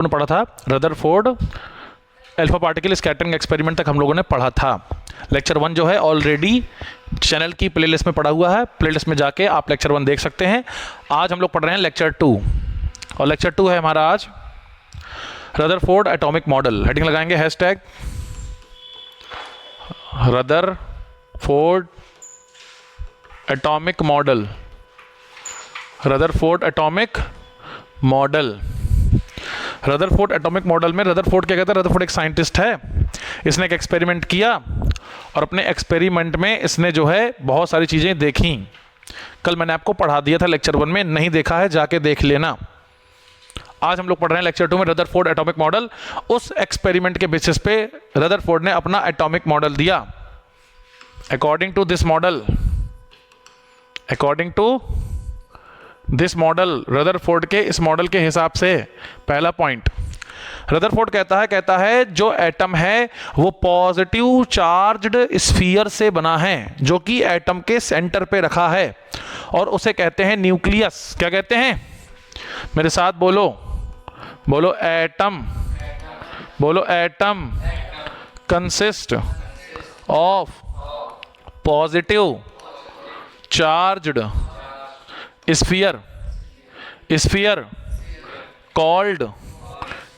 ने पढ़ा था Rutherford alpha particle scattering experiment तक हम लोगों ने पढ़ा था। लेक्चर 1 जो है ऑलरेडी चैनल की प्लेलिस्ट में पड़ा हुआ है, प्लेलिस्ट में जाके आप लेक्चर 1 देख सकते हैं। आज हम लोग पढ़ रहे हैं लेक्चर 2 और लेक्चर 2 है हमारा आज रदरफोर्ड एटॉमिक मॉडल। हेडिंग लगाएंगे hashtag Rutherford atomic model. Rutherford atomic model. Rutherford atomic model में रदरफोर्ड क्या कहता है? रदरफोर्ड एक साइंटिस्ट है, इसने एक एक्सपेरिमेंट किया और अपने एक्सपेरिमेंट में इसने जो है बहुत सारी चीज़ें देखी। कल मैंने आपको पढ़ा दिया था लेक्चर 1 में, नहीं देखा है जाके देख लेना। आज हम लोग पढ़ रहे हैं लेक्चर 2 में रदरफोर्ड एटॉमिक मॉडल। उस एक्सपेरिमेंट के बेसिस पे रदरफोर्ड ने अपना एटॉमिक मॉडल दिया। According to this model, according to this model, Rutherford के इस मॉडल के हिसाब से पहला पॉइंट रदरफोर्ड कहता है जो एटम है वो पॉजिटिव चार्ज्ड स्फीयर से बना है जो कि एटम के सेंटर पे रखा है और उसे कहते हैं न्यूक्लियस। क्या कहते हैं? मेरे साथ बोलो, बोलो एटम, बोलो atom consist of positive charged sphere, sphere called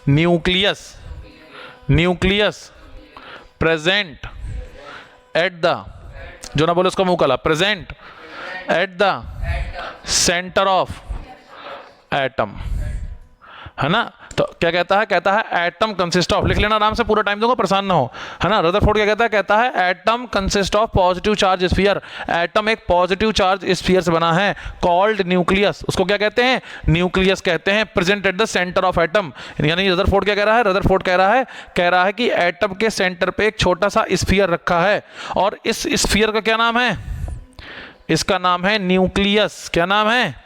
nucleus, nucleus present at the, जो ना बोले उसका मुंह काला, present at the centre of atom, है ना। तो क्या कहता है एटम कंसिस्ट ऑफ, लिख लेना आराम से, पूरा टाइम दूंगा परेशान ना हो, है ना। रदरफोर्ड क्या कहता है atom consist of positive charge sphere, atom एक पॉजिटिव चार्ज स्फीयर से बना है, कॉल्ड न्यूक्लियस, उसको क्या कहते हैं? न्यूक्लियस कहते हैं, present at the centre of atom. यानी रदरफोर्ड क्या कह रहा है? रदरफोर्ड कह रहा है कि एटम के सेंटर पे एक छोटा सा स्फीयर रखा है और इस स्फीयर का क्या नाम है? इसका नाम है न्यूक्लियस। क्या नाम है?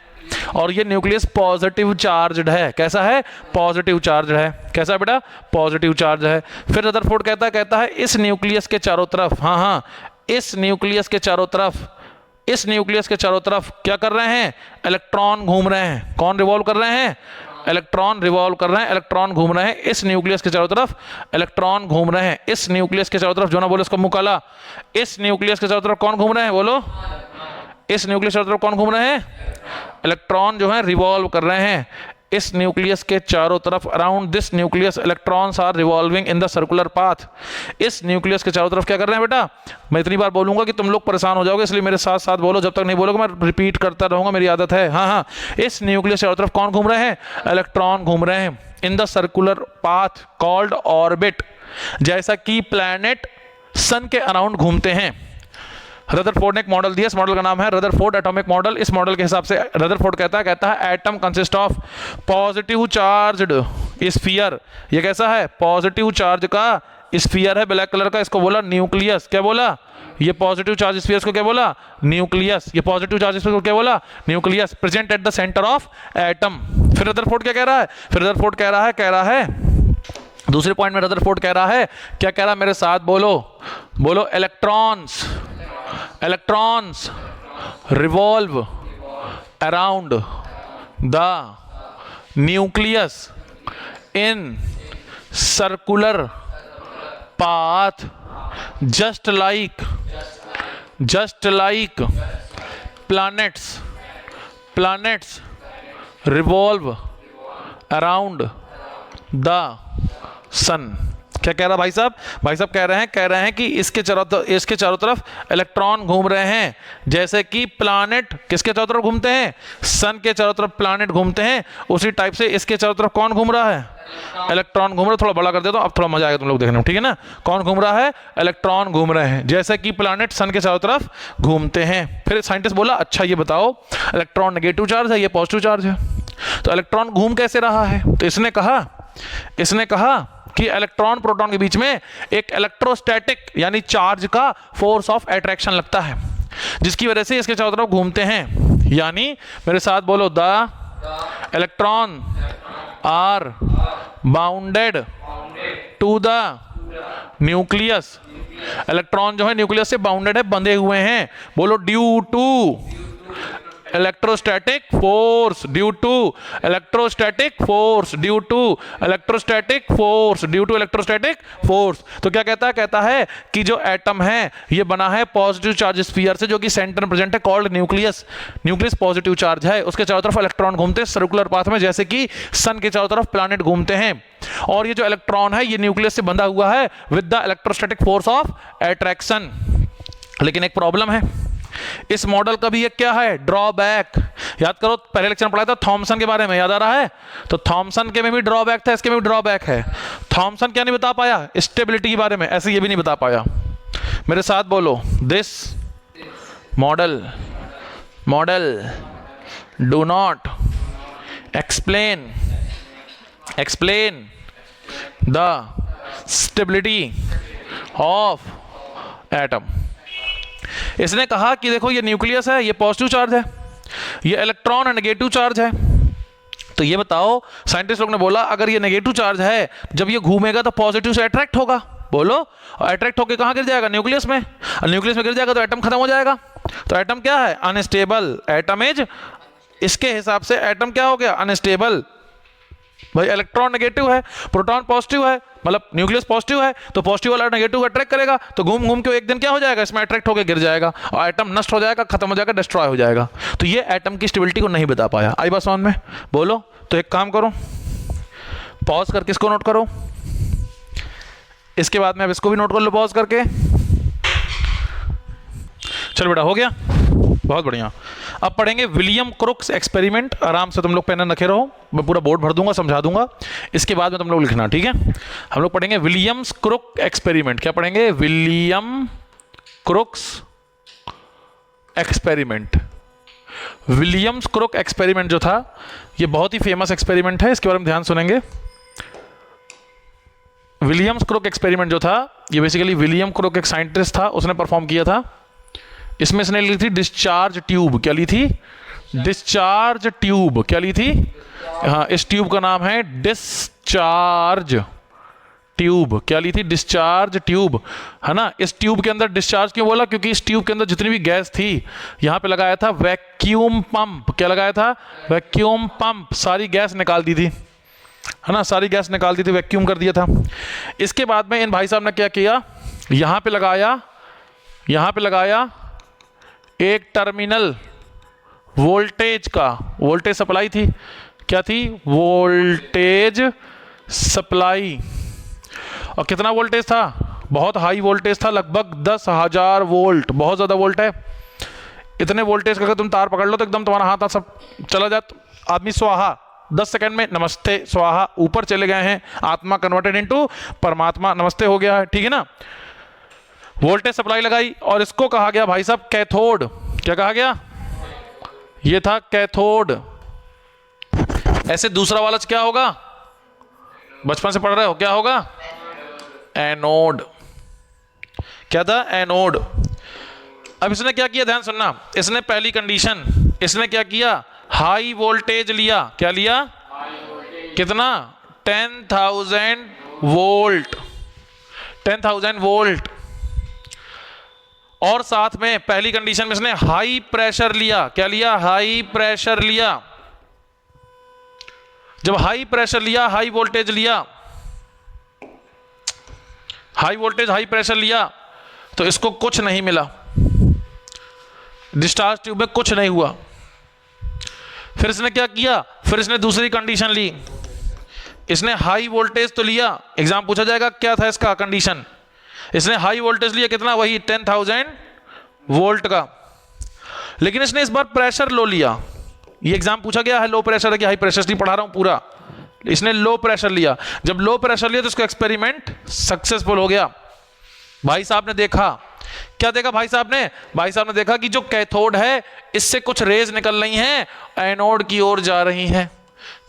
और ये न्यूक्लियस पॉजिटिव चार्ज्ड है। कैसा है? पॉजिटिव चार्ज है। कैसा बेटा? पॉजिटिव चार्ज है। फिर रदरफोर्ड कहता है इस न्यूक्लियस के चारों तरफ, हाँ, इस न्यूक्लियस के चारों तरफ, इस न्यूक्लियस के चारों तरफ क्या कर रहे हैं? इलेक्ट्रॉन घूम रहे हैं। कौन रिवॉल्व कर रहे हैं? इलेक्ट्रॉन रिवॉल्व कर रहे हैं, इलेक्ट्रॉन घूम रहे हैं। इस न्यूक्लियस के चारों तरफ इलेक्ट्रॉन घूम रहे हैं। इस न्यूक्लियस के चारों तरफ, जो ना बोले उसका मुंह काला, इस न्यूक्लियस के चारों तरफ कौन घूम रहे हैं? बोलो, इस न्यूक्लियस के चारों तरफ कौन घूम रहे हैं? इलेक्ट्रॉन जो है रिवॉल्व कर रहे हैं। इस न्यूक्लियस के चारों तरफ, around this nucleus electrons are revolving in the circular path. इस न्यूक्लियस के चारों तरफ क्या कर रहे हैं बेटा? मैं इतनी बार बोलूंगा कि तुम लोग परेशान हो जाओगे, इसलिए मेरे साथ साथ बोलो, जब तक नहीं बोलोगे मैं रिपीट करता रहूंगा, मेरी आदत है। हाँ, इस न्यूक्लियस के चारों तरफ कौन घूम रहे हैं? इलेक्ट्रॉन घूम रहे हैं इन the circular path called orbit, जैसा कि प्लैनेट सन के अराउंड घूमते हैं। रदरफोर्ड ने एक मॉडल दिया, इस मॉडल का नाम है रदरफोर्ड एटॉमिक मॉडल। इस मॉडल के हिसाब से रदरफोर्ड कहता है atom consist of positive charged sphere. ये कैसा है? पॉजिटिव चार्ज का स्फीयर है, ब्लैक कलर का, इसको बोला न्यूक्लियस। क्या बोला? ये पॉजिटिव चार्ज स्फीयर को क्या बोला? न्यूक्लियस। ये पॉजिटिव चार्ज स्फीयर को क्या बोला? Nucleus, present at the centre of atom. फिर रदरफोर्ड क्या कह रहा है? फिर रदरफोर्ड कह रहा है दूसरे पॉइंट में रदरफोर्ड कह रहा है, क्या कह रहा है? मेरे साथ बोलो, बोलो electrons, electrons revolve around the nucleus in circular path just like planets revolve around the sun. क्या कह रहा भाई साहब? भाई साहब कह रहे हैं कि इसके चारों तरफ इलेक्ट्रॉन घूम रहे हैं, जैसे कि प्लैनेट किसके चारों तरफ घूमते हैं? सन के चारों तरफ प्लैनेट घूमते हैं, उसी टाइप से इसके चारों तरफ कौन घूम रहा है? इलेक्ट्रॉन घूम रहा है। थोड़ा बड़ा कर देता हूं, अब थोड़ा मजा आएगा तुम लोग देखने में, ठीक है ना। कौन घूम रहा है? इलेक्ट्रॉन घूम रहे हैं, जैसे कि प्लैनेट सन के चारों तरफ घूमते हैं। फिर साइंटिस्ट बोला, अच्छा ये बताओ, इलेक्ट्रॉन नेगेटिव चार्ज है, ये पॉजिटिव चार्ज है, तो इलेक्ट्रॉन घूम कैसे रहा है? तो इसने कहा कि इलेक्ट्रॉन प्रोटॉन के बीच में एक इलेक्ट्रोस्टैटिक यानी चार्ज का फोर्स ऑफ अट्रैक्शन लगता है, जिसकी वजह से इसके चारों तरफ घूमते हैं। यानी मेरे साथ बोलो, the electron are bounded to the nucleus. Electron जो है न्यूक्लियस से बाउंडेड है, बंधे हुए हैं। बोलो, due to electrostatic force due to electrostatic force due to electrostatic force due to electrostatic force. तो क्या कहता है? कहता है कि जो एटम है ये बना है पॉजिटिव चार्ज स्फीयर से, जो कि सेंटर में प्रेजेंट है, called nucleus. Nucleus positive charge है, उसके चारों तरफ इलेक्ट्रॉन घूमते हैं सर्कुलर पाथ में, जैसे कि सन के चारों तरफ प्लैनेट घूमते हैं। और ये जो इलेक्ट्रॉन है ये न्यूक्लियस से बंधा हुआ है with the electrostatic force of attraction. लेकिन एक प्रॉब्लम है इस मॉडल का भी, एक क्या है? ड्रॉबैक। याद करो, पहले लेक्चर में पढ़ाया था थॉमसन के बारे में, याद आ रहा है? तो थॉमसन के में भी ड्रॉबैक था, इसके में भी ड्रॉबैक है। थॉमसन क्या नहीं बता पाया? स्टेबिलिटी के बारे में, ऐसे ये भी नहीं बता पाया। मेरे साथ बोलो, this model do not explain the stability of atom. इसने कहा कि देखो ये न्यूक्लियस है, ये पॉजिटिव चार्ज है, ये इलेक्ट्रॉन है नेगेटिव चार्ज है। तो ये बताओ, साइंटिस्ट लोग ने बोला अगर ये नेगेटिव चार्ज है, जब ये घूमेगा तो पॉजिटिव से अट्रैक्ट होगा। बोलो, और अट्रैक्ट होकर कहां गिर जाएगा? न्यूक्लियस में। और न्यूक्लियस में गिर जाएगा तो एटम खत्म हो जाएगा। तो एटम क्या है? अनस्टेबल। एटम इज, इसके हिसाब से एटम क्या हो गया? अनस्टेबल। भाई इलेक्ट्रॉन नेगेटिव है, प्रोटॉन पॉजिटिव है, मतलब न्यूक्लियस पॉजिटिव है, तो पॉजिटिव वाला नेगेटिव अट्रैक्ट करेगा, तो घूम घूम के एक दिन क्या हो जाएगा? इसमें अट्रैक्ट होकर गिर जाएगा और एटम नष्ट हो जाएगा, खत्म हो जाएगा, डिस्ट्रॉय हो जाएगा। तो ये एटम की स्टेबिलिटी को नहीं बता पाया। आई बात समझ में? बोलो। तो एक काम करो, पॉज करके इसको नोट करो, इसके बाद में अब इसको भी नोट कर लो पॉज करके। चलो बेटा, हो गया? बहुत बढ़िया। अब पढ़ेंगे विलियम क्रुक्स एक्सपेरिमेंट। आराम से तुम लोग पेन रखे रहो, मैं पूरा बोर्ड भर दूंगा, समझा दूंगा, इसके बाद में तुम लोग लिखना, ठीक है? हम लोग पढ़ेंगे विलियम्स क्रुक एक्सपेरिमेंट। क्या पढ़ेंगे? William Crookes experiment. Williams Crook experiment जो था ये बहुत ही फेमस एक्सपेरिमेंट है, इसके बारे में ध्यान सुनेंगे। विलियम्स क्रुक एक्सपेरिमेंट जो था ये बेसिकली विलियम क्रुक एक साइंटिस्ट था, उसने परफॉर्म किया था। इसमें इसने ली थी डिस्चार्ज ट्यूब। क्या ली थी? Discharge tube. क्या ली थी? हाँ, इस ट्यूब का नाम है डिस्चार्ज ट्यूब। क्या ली थी? डिस्चार्ज ट्यूब, है ना? इस ट्यूब के अंदर डिस्चार्ज क्यों बोला? क्योंकि इस ट्यूब के अंदर जितनी भी गैस थी, यहां पे लगाया था वैक्यूम पंप। क्या लगाया था? Vacuum pump. सारी गैस निकाल दी थी, है ना? सारी गैस निकाल दी थी, वैक्यूम कर दिया था। इसके बाद में इन भाई साहब ने क्या किया? यहां पे लगाया एक टर्मिनल वोल्टेज का, वोल्टेज सप्लाई थी। क्या थी? Voltage supply. और कितना वोल्टेज था? बहुत हाई वोल्टेज था, लगभग 10,000 वोल्ट। बहुत ज़्यादा वोल्ट है। इतने वोल्टेज का अगर तुम तार पकड़ लो तो एकदम तुम्हारा हाथ सब चला जाए, आदमी स्वाहा। 10 सेकंड में नमस्ते स्वाहा, ऊपर चले गए हैं, आत्मा कन्वर्टेड इनटू परमात्मा, नमस्ते हो गया है, ठीक है ना? वोल्टेज सप्लाई लगाई और इसको कहा गया भाई साहब कैथोड। क्या कहा गया? ये था कैथोड। ऐसे दूसरा वाला क्या होगा? बचपन से पढ़ रहे हो, क्या होगा? एनोड। क्या था? एनोड। अब इसने क्या किया? ध्यान सुनना। इसने पहली कंडीशन, इसने क्या किया? हाई वोल्टेज लिया। क्या लिया? कितना? 10,000 वोल्ट। 10,000 वोल्ट। और साथ में पहली कंडीशन में इसने हाई प्रेशर लिया। क्या लिया? हाई प्रेशर लिया। जब हाई प्रेशर लिया, हाई वोल्टेज लिया, हाई वोल्टेज हाई प्रेशर लिया, तो इसको कुछ नहीं मिला, डिस्चार्ज ट्यूब में कुछ नहीं हुआ। फिर इसने क्या किया? फिर इसने दूसरी कंडीशन ली। इसने हाई वोल्टेज तो लिया, एग्जाम पूछा जाएगा क्या था इसका कंडीशन। इसने हाई वोल्टेज लिया, कितना? वही 10,000 वोल्ट का। लेकिन इसने इस बार प्रेशर लो लिया। ये एग्जाम पूछा गया है लो प्रेशर है कि हाई प्रेशर, नहीं पढ़ा रहा हूं पूरा। इसने लो प्रेशर लिया। जब लो प्रेशर लिया तो इसका एक्सपेरिमेंट सक्सेसफुल हो गया। भाई साहब ने देखा, क्या देखा भाई साहब ने? भाई साहब ने देखा कि जो कैथोड है इससे कुछ रेज निकल रही हैं, एनोड की ओर जा रही हैं।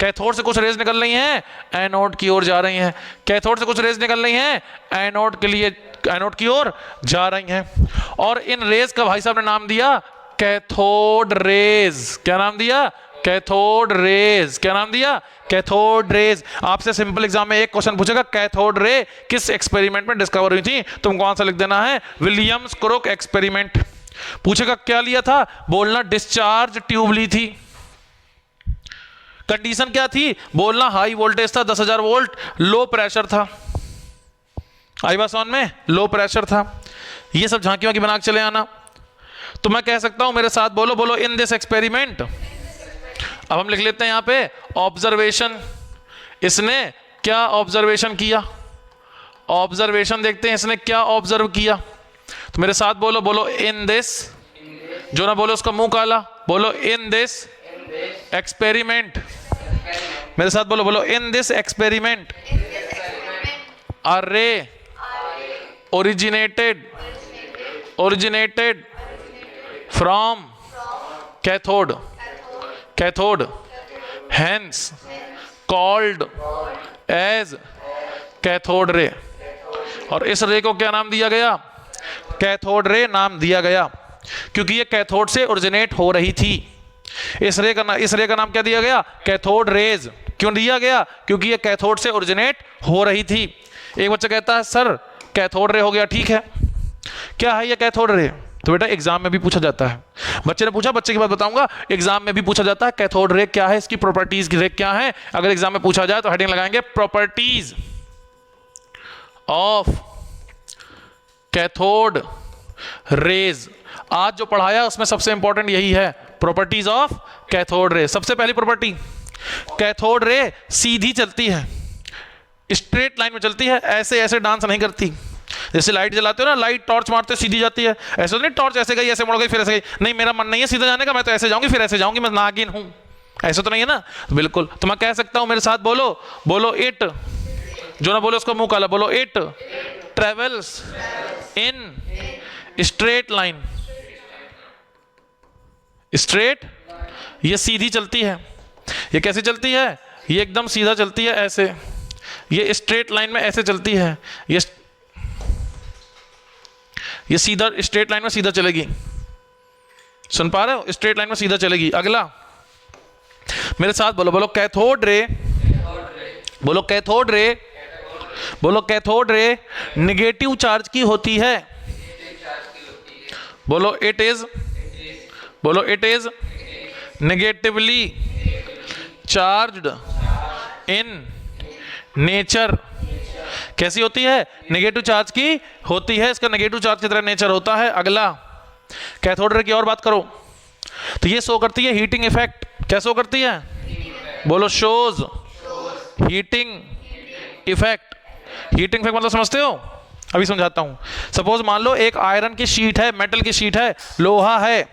कैथोड से कुछ रेज निकल रही हैं, एनोड की ओर जा रही हैं। कैथोड से कुछ रेज निकल रही हैं, एनोड के लिए, एनोड की ओर जा रही हैं। और इन रेज का भाई साहब ने नाम दिया कैथोड रेज। क्या नाम दिया? Cathode rays. क्या नाम दिया? Cathode rays. आपसे सिंपल एग्जाम में एक क्वेश्चन पूछेगा, कैथोड रे किस एक्सपेरिमेंट में डिस्कवर हुई थी? तुमको आंसर लिख देना है विलियम्स क्रुक एक्सपेरिमेंट। पूछेगा क्या लिया था, बोलना डिस्चार्ज ट्यूब ली थी। कंडीशन क्या थी, बोलना हाई वोल्टेज था 10,000 वोल्ट, लो प्रेशर था। आई बात समझ में, लो प्रेशर था। ये सब झांकी वाकी बना के चले आना। तो मैं कह सकता हूं, मेरे साथ बोलो, बोलो इन दिस एक्सपेरिमेंट। अब हम लिख लेते हैं यहां पे ऑब्जर्वेशन। इसने क्या ऑब्जर्वेशन किया, ऑब्जर्वेशन देखते हैं इसने क्या ऑब्जर्व किया। तो मेरे साथ बोलो, बोलो इन दिस, जो ना बोलो उसका मुंह काला, बोलो इन दिस एक्सपेरिमेंट। मेरे साथ बोलो, बोलो in this experiment a ray originated from cathode hence called as cathode ray। और इस रे को क्या नाम दिया गया, कैथोड रे नाम दिया गया, क्योंकि ये कैथोड से ओरिजिनेट हो रही थी। इस रे का नाम क्या दिया गया, कैथोड रेज। क्यों दिया गया, क्योंकि ये कैथोड से ओरिजिनेट हो रही थी। एक बच्चा कहता है सर कैथोड रे हो गया, ठीक है, क्या है ये कैथोड रे? तो बेटा एग्जाम में भी पूछा जाता है। बच्चे ने पूछा, बच्चे की बात बताऊंगा, एग्जाम में भी पूछा जाता है कैथोड रे क्या है, इसकी प्रॉपर्टीज रे क्या है। अगर एग्जाम में पूछा जाए तो हेडिंग लगाएंगे प्रॉपर्टीज ऑफ कैथोड रेज। आज जो पढ़ाया उसमें सबसे इंपॉर्टेंट यही है, प्रॉपर्टीज ऑफ कैथोड रे। सबसे पहली प्रॉपर्टी, कैथोड रे सीधी चलती है, स्ट्रेट लाइन में चलती है, ऐसे ऐसे डांस नहीं करती। जैसे लाइट जलाते हो ना, लाइट टॉर्च मारते सीधी जाती है, ऐसे तो नहीं टॉर्च ऐसे गई ऐसे मुड़ गई फिर ऐसे गई, नहीं मेरा मन नहीं है सीधा जाने का, मैं तो ऐसे जाऊंगी फिर ऐसे जाऊंगी, मैं नागिन हूं, ऐसे तो नहीं है ना। बिल्कुल, तो मैं कह सकता हूं, मेरे साथ बोलो, बोलो इट, जो ना बोलो उसका मुंह काला, बोलो it travels in straight line. Straight, ये सीधी चलती है। ये कैसे चलती है, ये एकदम सीधा चलती है ऐसे, ये स्ट्रेट लाइन में ऐसे चलती है, ये सीधा स्ट्रेट लाइन में सीधा चलेगी। सुन पा रहे हो, स्ट्रेट लाइन में सीधा चलेगी। अगला मेरे साथ बोलो, बोलो कैथोड रे, बोलो कैथोड रे, बोलो कैथोड रे नेगेटिव चार्ज की होती है। बोलो इट इज, बोलो it is negatively charged in nature. कैसी होती है, नेगेटिव चार्ज की होती है, इसका नेगेटिव चार्ज की तरह नेचर होता है। अगला कैथोड रे की और बात करो तो ये शो करती है हीटिंग इफेक्ट। क्या शो करती है, बोलो shows heating effect. Heating effect मतलब समझते हो, अभी समझाता हूं। सपोज मान लो एक आयरन की शीट है, मेटल की शीट है, लोहा है,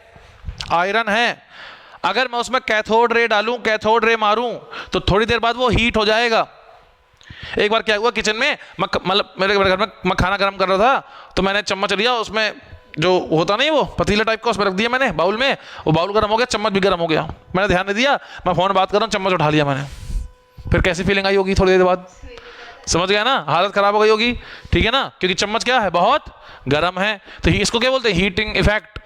आयरन है, अगर मैं उसमें कैथोड रे डालूं, कैथोड रे मारूं, तो थोड़ी देर बाद वो हीट हो जाएगा। एक बार क्या हुआ, किचन में मतलब मेरे घर में मैं खाना गर्म कर रहा था, तो मैंने चम्मच लिया, उसमें जो होता नहीं वो पतीला टाइप का, उसमें रख दिया मैंने बाउल में, वो बाउल गर्म हो गया, चम्मच भी गर्म हो गया। मैंने ध्यान नहीं दिया, मैं फोन बात कर रहा हूँ, चम्मच उठा लिया मैंने। फिर कैसी फीलिंग आई होगी थोड़ी देर बाद, समझ गया ना, हालत खराब हो गई होगी, ठीक है ना, क्योंकि चम्मच क्या है, बहुत गर्म है। तो इसको क्या बोलते हैं, हीटिंग इफेक्ट।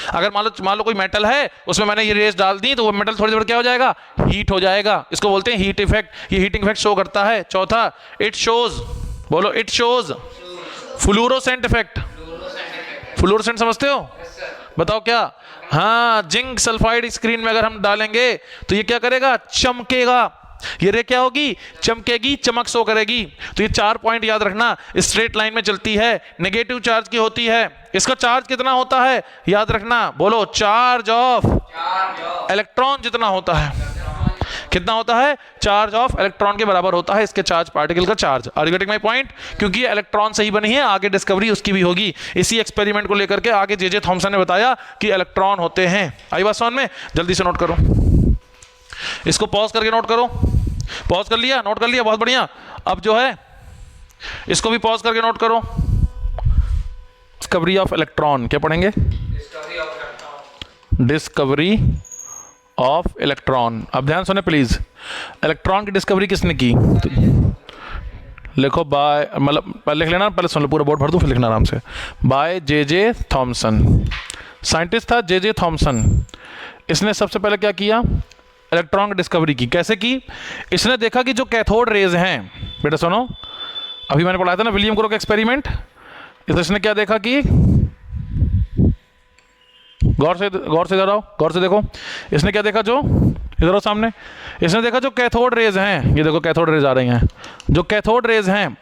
अगर मान लो कोई मेटल है, उसमें मैंने ये रेस डाल दी, तो वो मेटल थोड़ी देर क्या हो जाएगा, हीट हो जाएगा। इसको बोलते हैं हीट इफेक्ट। ये हीटिंग इफेक्ट शो करता है। चौथा, इट शोज, बोलो it shows fluorescent effect. Fluorescent समझते हो, बताओ क्या, हाँ, जिंक सल्फाइड स्क्रीन में अगर हम डालेंगे तो ये क्या करेगा, चमकेगा। ये रे क्या होगी, चमकेगी, चमक शो करेगी। तो ये 4 पॉइंट याद रखना। स्ट्रेट लाइन में चलती है, नेगेटिव चार्ज की होती है। इसका चार्ज कितना होता है, याद रखना, बोलो चार्ज ऑफ इलेक्ट्रॉन जितना होता है। कितना होता है, चार्ज ऑफ इलेक्ट्रॉन के बराबर होता है इसके चार्ज पार्टिकल का charge. Are you getting my point? क्योंकि ये इलेक्ट्रॉन से ही बनी है, आगे डिस्कवरी उसकी भी होगी। इसी एक्सपेरिमेंट को लेकर के आगे जे थॉमसन ने बताया कि इलेक्ट्रॉन होते हैं। आई बात समझ में? जल्दी से नोट करो, इसको पॉज करके नोट करो। पॉज कर लिया, नोट कर लिया, बहुत बढ़िया। अब जो है इसको भी पॉज करके नोट करो। डिस्कवरी ऑफ इलेक्ट्रॉन, क्या पढ़ेंगे, डिस्कवरी ऑफ इलेक्ट्रॉन। अब ध्यान सुने प्लीज, इलेक्ट्रॉन की डिस्कवरी किसने की, लिखो बाय, मतलब लिख लेना, पहले सुन लो, पूरा बोर्ड भर दूं फिर लिखना आराम से। बाय जे थॉमसन, साइंटिस्ट था जे थॉमसन। इसने सबसे पहले क्या किया, इलेक्ट्रॉन की डिस्कवरी की। कैसे की, इसने देखा कि जो कैथोड रेज हैं, बेटा सुनो, अभी मैंने पढ़ाया था ना विलियम क्रोक एक्सपेरिमेंट। इसने क्या देखा कि गौर से इधर आओ, गौर से देखो। इसने क्या देखा, जो इधर आओ सामने, इसने देखा जो कैथोड रेज हैं, ये देखो कैथोड रेज आ रही हैं, जो कैथोड रेज हैं,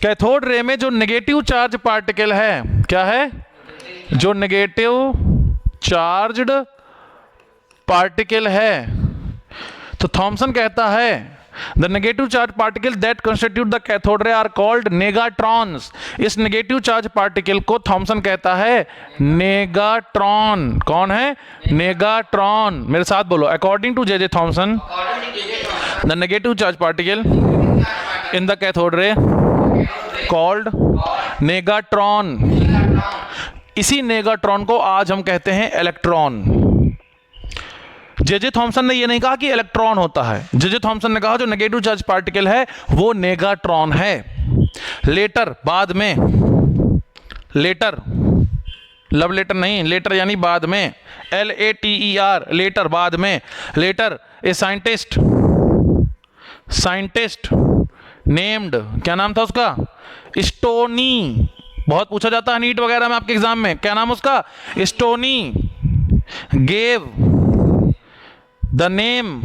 कैथोड रे में जो नेगेटिव चार्ज पार्टिकल है, क्या है, जो नेगेटिव चार्ज्ड पार्टिकल है, तो थॉमसन कहता है the negative charge particle that constitute the cathode ray are called negatrons. इस नेगेटिव चार्ज पार्टिकल को थॉमसन कहता है नेगाट्रॉन। कौन है, नेगाट्रॉन। मेरे साथ बोलो, according to J Thomson the negative charge particle in the cathode ray called negatron. इसी नेगाट्रॉन को आज हम कहते हैं इलेक्ट्रॉन। जे थॉमसन ने यह नहीं कहा कि इलेक्ट्रॉन होता है, जे थॉमसन ने कहा जो नेगेटिव चार्ज पार्टिकल है वो नेगाट्रॉन है। लेटर, बाद में, लेटर, लव लेटर नहीं, लेटर यानी बाद में, LATER, लेटर, बाद में। लेटर ए साइंटिस्ट नेम्ड, क्या नाम था उसका, स्टोनी। बहुत पूछा जाता है नीट वगैरह में आपके एग्जाम में, क्या नाम उसका, स्टोनी, गेव द नेम,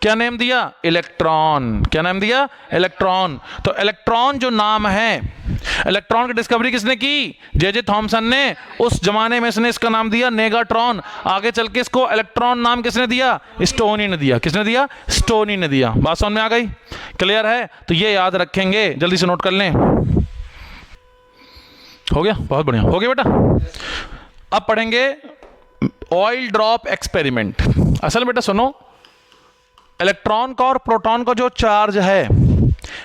क्या नेम दिया, इलेक्ट्रॉन। क्या नाम दिया, इलेक्ट्रॉन। तो इलेक्ट्रॉन जो नाम है, इलेक्ट्रॉन की डिस्कवरी किसने की, जे थॉमसन ने। उस जमाने में इसने इसका नाम दिया नेगाट्रॉन। आगे चल के इसको इलेक्ट्रॉन नाम किसने दिया, स्टोनी ने दिया। किसने दिया, स्टोनी ने दिया। बात समझ में आ गई, क्लियर है। तो ये याद रखेंगे, जल्दी से नोट कर लें। हो गया, बहुत बढ़िया, हो गया बेटा। अब पढ़ेंगे ऑयल ड्रॉप एक्सपेरिमेंट। असल बेटा सुनो, इलेक्ट्रॉन का और प्रोटॉन का जो चार्ज है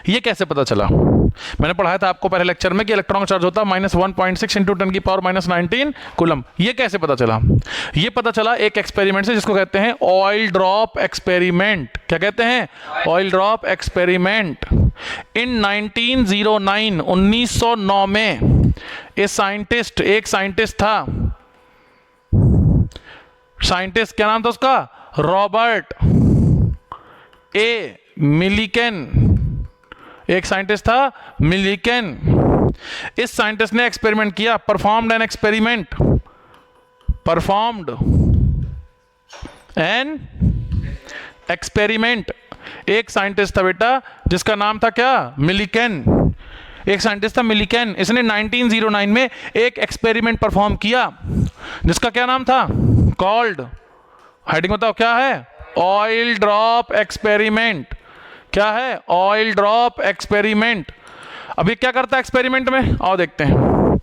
ये कैसे पता चला। मैंने पढ़ाया था आपको पहले लेक्चर में कि इलेक्ट्रॉन का चार्ज होता है -1.6 × 10⁻⁻19 कूलम। ये कैसे पता चला, ये पता चला एक एक्सपेरिमेंट से जिसको कहते हैं ऑयल ड्रॉप एक्सपेरिमेंट। क्या कहते हैं, ऑयल ड्रॉप एक्सपेरिमेंट। इन 1909, 1909 में एक साइंटिस्ट था, साइंटिस्ट, क्या नाम था उसका, रॉबर्ट ए मिलिकन। एक साइंटिस्ट था मिलिकन। इस साइंटिस्ट ने एक्सपेरिमेंट किया, परफॉर्म्ड एन एक्सपेरिमेंट। एक साइंटिस्ट था बेटा जिसका नाम था क्या, मिलिकन। एक साइंटिस्ट था मिलिकन, इसने 1909 में एक एक्सपेरिमेंट परफॉर्म किया जिसका क्या नाम था, कॉल्ड, हेडिंग बताओ क्या है, ऑयल ड्रॉप एक्सपेरिमेंट। क्या है, ऑयल ड्रॉप एक्सपेरिमेंट। अब ये क्या करता है एक्सपेरिमेंट में, आओ देखते हैं।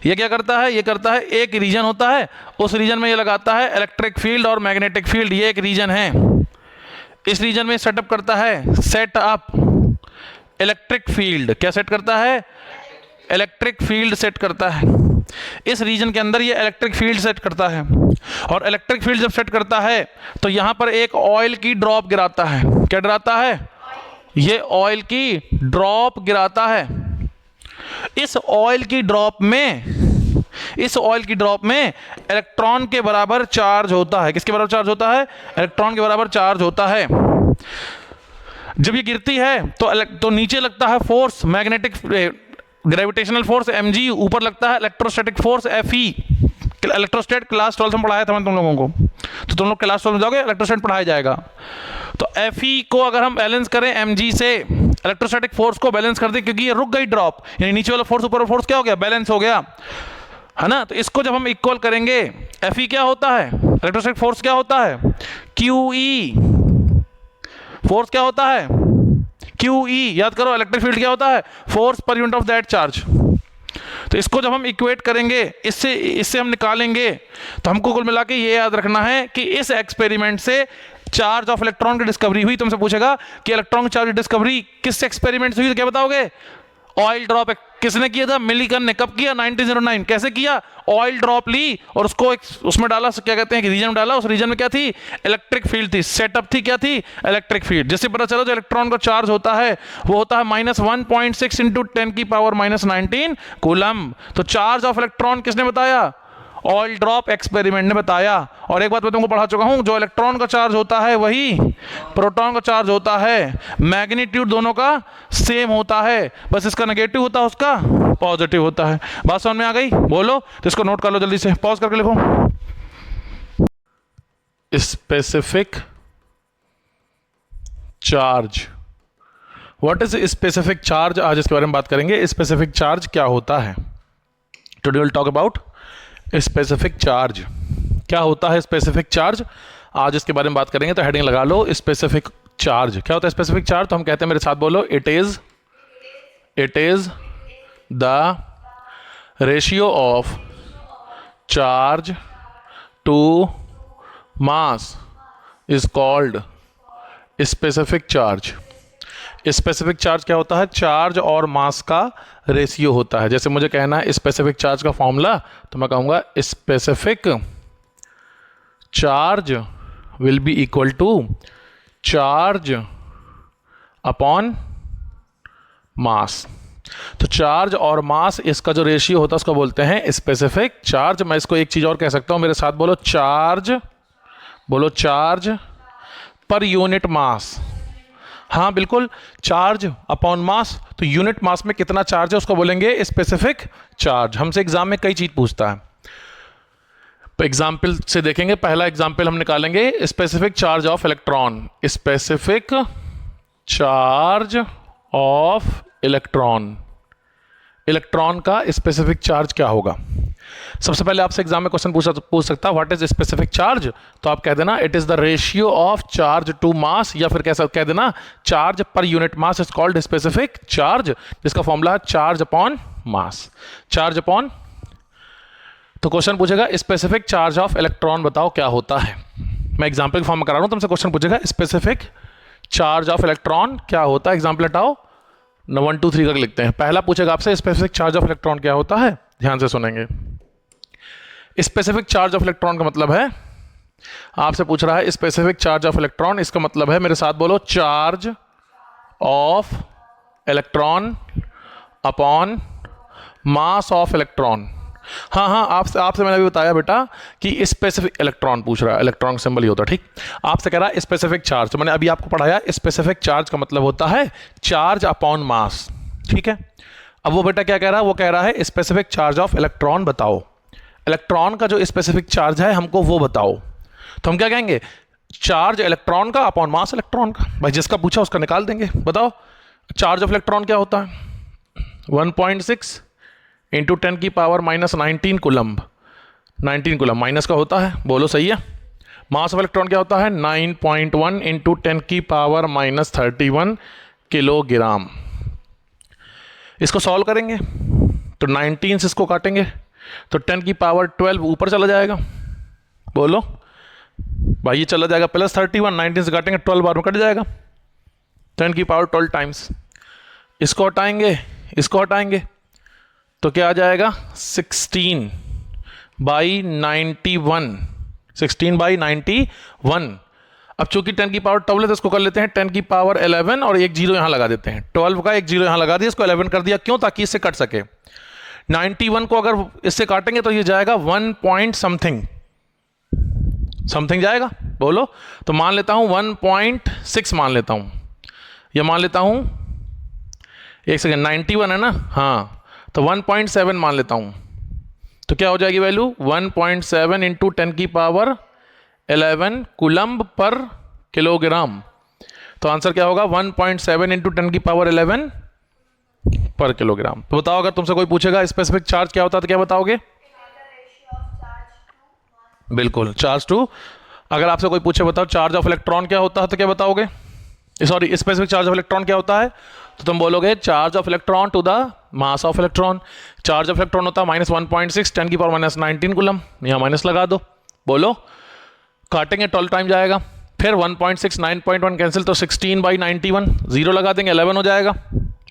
ये क्या करता है, ये करता है, एक रीजन होता है, उस रीजन में ये लगाता है इलेक्ट्रिक फील्ड और मैग्नेटिक फील्ड। ये एक रीजन है, इस रीजन में सेटअप करता है, सेटअप इलेक्ट्रिक फील्ड। क्या सेट करता है, इलेक्ट्रिक फील्ड सेट करता है। इस रीजन के अंदर ये इलेक्ट्रिक फील्ड सेट करता है, और इलेक्ट्रिक फील्ड जब सेट करता है तो यहां पर एक ऑयल की ड्रॉप गिराता है। क्या गिराता है, ये ऑयल की ड्रॉप गिराता है। इस ऑयल की ड्रॉप में इलेक्ट्रॉन के बराबर चार्ज होता है। किसके बराबर चार्ज होता है, इलेक्ट्रॉन के बराबर चार्ज होता है। जब ये गिरती है तो नीचे लगता है force, magnetic gravitational force mg, ऊपर लगता है इलेक्ट्रोस्टैटिक फोर्स Fe। इलेक्ट्रोस्टैट क्लास 12 में पढ़ाया था मैंने तुम लोगों को, तो तुम लोग क्लास 12 में जाओगे, इलेक्ट्रोस्टैट पढ़ाया जाएगा। तो Fe को अगर हम बैलेंस करें mg से, इलेक्ट्रोस्टैटिक फोर्स को बैलेंस कर दें, क्योंकि ये रुक गई ड्रॉप, यानी नीचे वाला फोर्स ऊपर वाला फोर्स क्या हो गया, बैलेंस हो गया, है ना। तो इसको जब हम इक्वल करेंगे, Fe क्या होता है, इलेक्ट्रोस्टैटिक फोर्स क्या होता है, QE। फोर्स क्या होता है, QE। याद करो, इलेक्ट्रिक फील्ड क्या होता है, force per unit of that charge. तो इसको जब हम इक्वेट करेंगे, इससे हम निकालेंगे, तो हमको कुल मिला के ये याद रखना है कि इस एक्सपेरिमेंट से चार्ज ऑफ इलेक्ट्रॉन की डिस्कवरी हुई। तुमसे पूछेगा कि इलेक्ट्रॉन की चार्ज की डिस्कवरी किस एक्सपेरिमेंट से हुई, तो क्या बताओगे, ऑयल ड्रॉप। किसने किया था, मिलिकन ने। कब किया, 1909। कैसे किया, ऑयल ड्रॉप ली और उसको उसमें डाला, क्या कहते हैं कि रीजन में डाला। उस रीजन में क्या थी, इलेक्ट्रिक फील्ड थी, सेटअप थी, क्या थी, इलेक्ट्रिक फील्ड। जिससे पता चला जो इलेक्ट्रॉन का चार्ज होता है वो होता है -1.6 × 10⁻⁻19 कूलम। तो चार्ज ऑफ इलेक्ट्रॉन किसने बताया, ऑयल ड्रॉप एक्सपेरिमेंट ने बताया। और एक बात मैं तुमको पढ़ा चुका हूं, जो इलेक्ट्रॉन का चार्ज होता है वही प्रोटॉन का चार्ज होता है, मैग्नीट्यूड दोनों का सेम होता है, बस इसका नेगेटिव होता है उसका पॉजिटिव होता है। बात समझ में आ गई? बोलो। तो इसको नोट कर लो जल्दी से, पॉज करके लिखो। Specific charge, what is specific charge? आज इसके बारे में बात करेंगे। स्पेसिफिक चार्ज क्या होता है? Today will talk about specific charge. क्या होता है स्पेसिफिक चार्ज, आज इसके बारे में बात करेंगे। तो हेडिंग लगा लो स्पेसिफिक चार्ज। क्या होता है स्पेसिफिक चार्ज? तो हम कहते हैं, मेरे साथ बोलो, it is the ratio of charge to mass is called specific charge. Specific charge क्या होता है? चार्ज और मास का रेशियो होता है। जैसे मुझे कहना है स्पेसिफिक चार्ज का फॉर्मूला, तो मैं कहूंगा specific charge will be equal to charge upon mass. तो चार्ज और मास, इसका जो रेशियो होता है उसको बोलते हैं स्पेसिफिक चार्ज। मैं इसको एक चीज और कह सकता हूं, मेरे साथ बोलो, चार्ज पर यूनिट मास। हाँ बिल्कुल, चार्ज अपॉन मास, तो यूनिट मास में कितना चार्ज है उसको बोलेंगे स्पेसिफिक चार्ज। हमसे एग्जाम में कई चीज पूछता है, तो एग्जाम्पल से देखेंगे। पहला एग्जाम्पल हम निकालेंगे specific charge of electron. Specific charge of electron, electron का स्पेसिफिक चार्ज क्या होगा? सबसे पहले आपसे एग्जाम में क्वेश्चन पूछ सकता है व्हाट इज स्पेसिफिक चार्ज, तो आप कह देना it is the ratio of charge to mass, या फिर कैसा कह देना charge per unit mass is called specific charge, जिसका फॉर्मूला है charge upon mass. Charge upon, तो क्वेश्चन पूछेगा स्पेसिफिक चार्ज ऑफ इलेक्ट्रॉन बताओ क्या होता है। मैं एग्जाम्पल के फॉर्म में करा रहा हूं, तुमसे क्वेश्चन पूछेगा स्पेसिफिक चार्ज ऑफ इलेक्ट्रॉन क्या होता है। एग्जाम्पल हटाओ, 1 2 3 करके लिखते हैं। पहला पूछेगा आपसे स्पेसिफिक चार्ज ऑफ इलेक्ट्रॉन क्या होता है, ध्यान से सुनेंगे। स्पेसिफिक चार्ज ऑफ इलेक्ट्रॉन का मतलब है, आपसे पूछ रहा है स्पेसिफिक चार्ज ऑफ इलेक्ट्रॉन, इसका मतलब है, मेरे साथ बोलो, charge of electron upon mass of electron. हाँ, आपसे मैंने अभी बताया बेटा कि स्पेसिफिक इलेक्ट्रॉन पूछ रहा है, इलेक्ट्रॉन सिंबल ही होता है, ठीक। आपसे कह रहा है स्पेसिफिक चार्ज, तो मैंने अभी आपको पढ़ाया स्पेसिफिक चार्ज का मतलब होता है चार्ज अपॉन मास, ठीक है। अब वो बेटा क्या कह रहा है? वो कह रहा है स्पेसिफिक चार्ज ऑफ इलेक्ट्रॉन बताओ। इलेक्ट्रॉन का जो स्पेसिफिक चार्ज है हमको वो बताओ। तो हम क्या कहेंगे? चार्ज इलेक्ट्रॉन का अपॉन मास इलेक्ट्रॉन का। भाई जिसका पूछा उसका निकाल देंगे। बताओ चार्ज ऑफ इलेक्ट्रॉन क्या होता है? 1.6 इंटू 10 की power minus 19 coulomb. 19 coulomb minus का होता है, बोलो सही है। मास ऑफ इलेक्ट्रॉन क्या होता है? 9.1 इंटू 10 की पावर माइनस 31 किलोग्राम। इसको सॉल्व करेंगे तो 19 से इसको काटेंगे तो 10 की पावर 12 ऊपर चला जाएगा। बोलो भाई, ये चला जाएगा प्लस 31, 19 से काटेंगे 12 बार में कट जाएगा, 10 की पावर 12 टाइम्स। इसको हटाएंगे, इसको हटाएंगे तो क्या आ जाएगा? 16/91, 16/91। अब चूंकि 10 की पावर 12 है तो इसको कर लेते हैं 10 की पावर 11 और एक जीरो यहां लगा देते हैं। 12 का एक जीरो यहां लगा दिया, इसको 11 कर दिया, क्यों? ताकि इससे कट सके। 91 को अगर इससे काटेंगे तो ये जाएगा 1 पॉइंट समथिंग जाएगा। बोलो, तो मान लेता हूं 1.6 मान लेता हूं, या मान लेता हूं, एक सेकेंड, 91 है ना, हाँ, तो 1.7 मान लेता हूं, तो क्या हो जाएगी वैल्यू? 1.7 इंटू 10 की पावर 11 कुलम्ब पर किलोग्राम। तो आंसर क्या होगा? 1.7 इंटू 10 की पावर 11 पर किलोग्राम। तो बताओ, अगर तुमसे कोई पूछेगा स्पेसिफिक चार्ज क्या होता है तो क्या बताओगे? बिल्कुल, चार्ज टू। अगर आपसे कोई पूछे बताओ चार्ज ऑफ इलेक्ट्रॉन क्या होता है तो क्या बताओगे? Sorry, specific charge of electron क्या होता है? तो तुम बोलोगे charge of electron to the mass of electron. Charge of electron होता है -1.6 10 की पावर माइनस 19 कुलम, यहाँ माइनस लगा दो। बोलो, काटेंगे 12 टाइम जाएगा, फिर 1.6 9.1 कैंसिल, तो 16/91, जीरो लगा देंगे 11 हो जाएगा।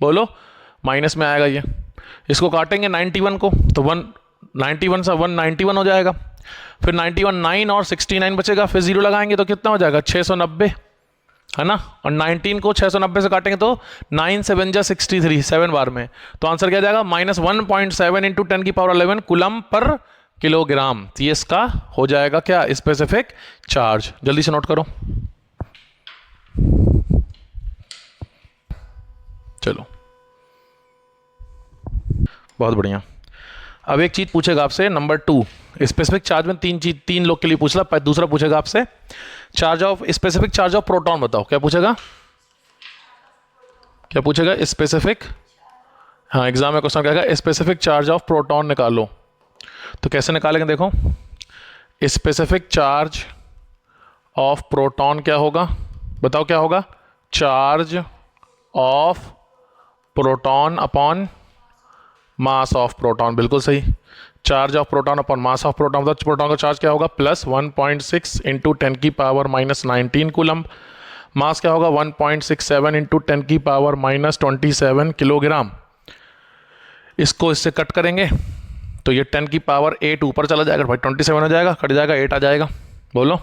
बोलो, माइनस में आएगा ये। इसको काटेंगे 91 को, तो 191 से 191 हो जाएगा, फिर 91 9 और 69 बचेगा, फिर जीरो लगाएंगे तो कितना हो जाएगा? 690, है ना। और 19 को 690 से काटेंगे तो 9 7 जा 63, 7 बार में। तो आंसर क्या जाएगा? -1.7 इंटू 10 की पावर 11 कुलम पर किलोग्राम। तो ये इसका हो जाएगा क्या, स्पेसिफिक चार्ज। जल्दी से नोट करो। चलो बहुत बढ़िया। अब एक चीज पूछेगा आपसे नंबर 2, स्पेसिफिक चार्ज में तीन लोग के लिए पूछ ला। दूसरा पूछेगा आपसे charge of specific charge of proton बताओ। क्या पूछेगा, क्या पूछेगा? स्पेसिफिक, हाँ एग्जाम में क्वेश्चन कहेगा स्पेसिफिक चार्ज ऑफ प्रोटॉन निकालो। तो कैसे निकालेंगे देखो, स्पेसिफिक चार्ज ऑफ प्रोटॉन क्या होगा बताओ, क्या होगा? Charge of proton upon mass of proton. बिल्कुल सही, charge of proton upon mass of proton. मतलब प्रोटॉन का चार्ज क्या होगा, प्लस 1.6 इंटू 10 की पावर माइनस 19 कूलम। मास क्या होगा, 1.67 इंटू 10 की पावर माइनस 27 किलोग्राम। इसको इससे कट करेंगे तो ये 10 की पावर 8 ऊपर चला जाएगा भाई, 27 हो जाएगा, कट जाएगा, 8 आ जाएगा। बोलो।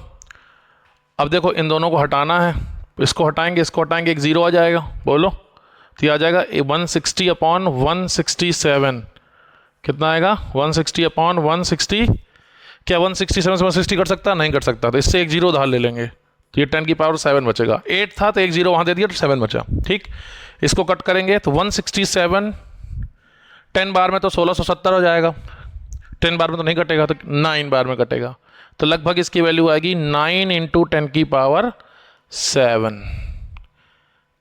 अब देखो इन दोनों को हटाना है, इसको हटाएंगे, इसको हटाएंगे, एक 0 आ जाएगा। बोलो। तो ये आ जाएगा 160 अपॉन 167। कितना आएगा, 160 अपॉन 160। क्या 167 से 160 कट सकता है? नहीं कट सकता। तो इससे एक 0 उधार ले लेंगे, तो ये 10 की पावर 7 बचेगा। 8 था तो एक 0 वहाँ दे दिया तो 7 बचा। ठीक, इसको कट करेंगे तो 167 10 बार में तो 1670 हो जाएगा। 10 बार में तो नहीं कटेगा, तो 9 बार में कटेगा। तो लगभग इसकी वैल्यू आएगी 9 इंटू 10 की पावर 7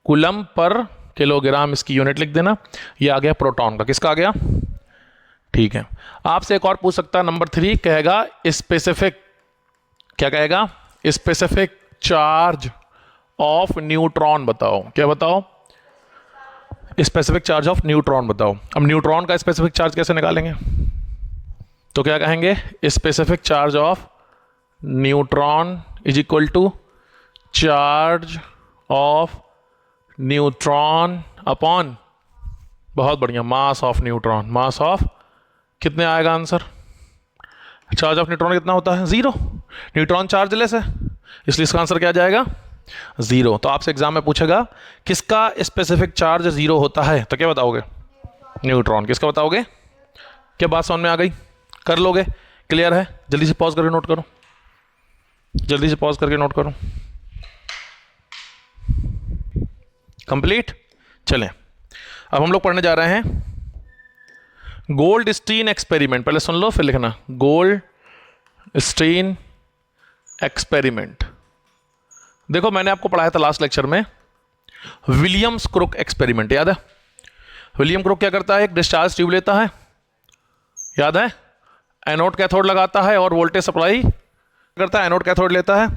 कूलम पर किलोग्राम। इसकी यूनिट लिख देना। ये आ गया प्रोटॉन का। किसका आ गया? ठीक है। आपसे एक और पूछ सकता है नंबर 3, कहेगा स्पेसिफिक, क्या कहेगा? स्पेसिफिक चार्ज ऑफ न्यूट्रॉन बताओ। क्या बताओ? स्पेसिफिक चार्ज ऑफ न्यूट्रॉन बताओ। अब न्यूट्रॉन का स्पेसिफिक चार्ज कैसे निकालेंगे? तो क्या कहेंगे, specific charge of neutron is equal to charge of neutron upon, बहुत बढ़िया, mass of neutron. Mass of कितने आएगा आंसर? चार्ज ऑफ न्यूट्रॉन कितना होता है? 0। न्यूट्रॉन चार्जलेस है, इसलिए इसका आंसर क्या आ जाएगा? 0। तो आपसे एग्जाम में पूछेगा किसका स्पेसिफिक चार्ज 0 होता है, तो क्या बताओगे? न्यूट्रॉन। किसका बताओगे? क्या बात समझ में आ गई? कर लोगे? क्लियर है? जल्दी से पॉज करके नोट करो, जल्दी से पॉज करके नोट करो। कंप्लीट। चलें, अब हम लोग पढ़ने जा रहे हैं गोल्डस्टीन एक्सपेरिमेंट। पहले सुन लो फिर लिखना, गोल्डस्टीन एक्सपेरिमेंट। देखो मैंने आपको पढ़ाया था लास्ट लेक्चर में विलियम्स क्रुक एक्सपेरिमेंट, याद है? विलियम क्रुक क्या करता है, एक डिस्चार्ज ट्यूब लेता है, याद है? एनोड कैथोड लगाता है और वोल्टेज सप्लाई करता है। एनोड कैथोड लेता है,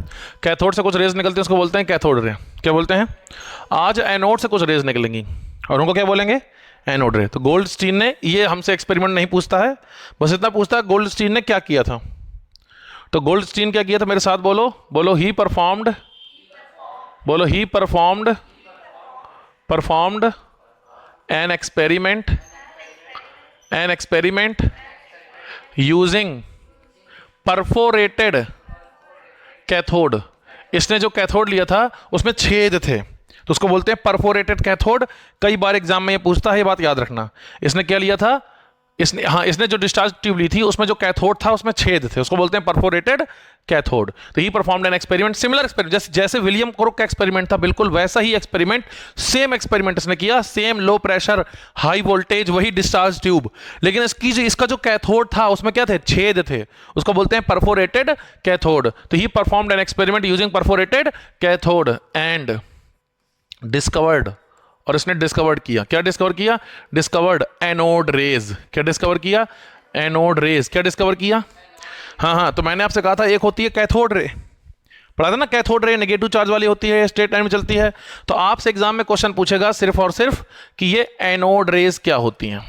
कैथोड से कुछ रेज निकलती है, उसको बोलते हैं कैथोड रे। क्या बोलते हैं? आज एनोड से कुछ रेज निकलेंगी और उनको क्या बोलेंगे? एनोड रे। तो गोल्डस्टीन ने, ये हमसे एक्सपेरिमेंट नहीं पूछता है, बस इतना पूछता है गोल्डस्टीन ने क्या किया था। तो गोल्डस्टीन क्या किया था, मेरे साथ बोलो, बोलो ही परफॉर्म्ड, बोलो ही performed an experiment using perforated cathode. इसने जो कैथोड लिया था उसमें छेद थे, तो उसको बोलते हैं परफोरेटेड कैथोड। कई बार एग्जाम में ये पूछता है, ये बात याद रखना। इसने क्या लिया था, इसने जो डिस्चार्ज ट्यूब ली थी उसमें जो कैथोड था उसमें छेद थे, उसको बोलते हैं परफोरेटेड कैथोड। तो ही performed an experiment, similar experiment, जैसे विलियम क्रुक का एक्सपेरिमेंट था बिल्कुल वैसा ही एक्सपेरिमेंट, सेम एक्सपेरिमेंट इसने किया, same low pressure high voltage, वही डिस्चार्ज ट्यूब, लेकिन इसका जो कैथोड था उसमें क्या थे? छेद थे, उसको बोलते हैं परफोरेटेड कैथोड। तो ही performed an experiment using perforated cathode and discovered, और इसने डिस्कवर्ड किया, क्या डिस्कवर किया? Discovered anode rays. क्या डिस्कवर किया? Anode rays. क्या डिस्कवर किया? हाँ, तो मैंने आपसे कहा था एक होती है कैथोड रे, पढ़ा था ना? कैथोड रे नेगेटिव चार्ज वाली होती है, स्ट्रेट लाइन में चलती है। तो आपसे एग्जाम में क्वेश्चन पूछेगा सिर्फ और सिर्फ कि ये एनोड रेज क्या होती हैं।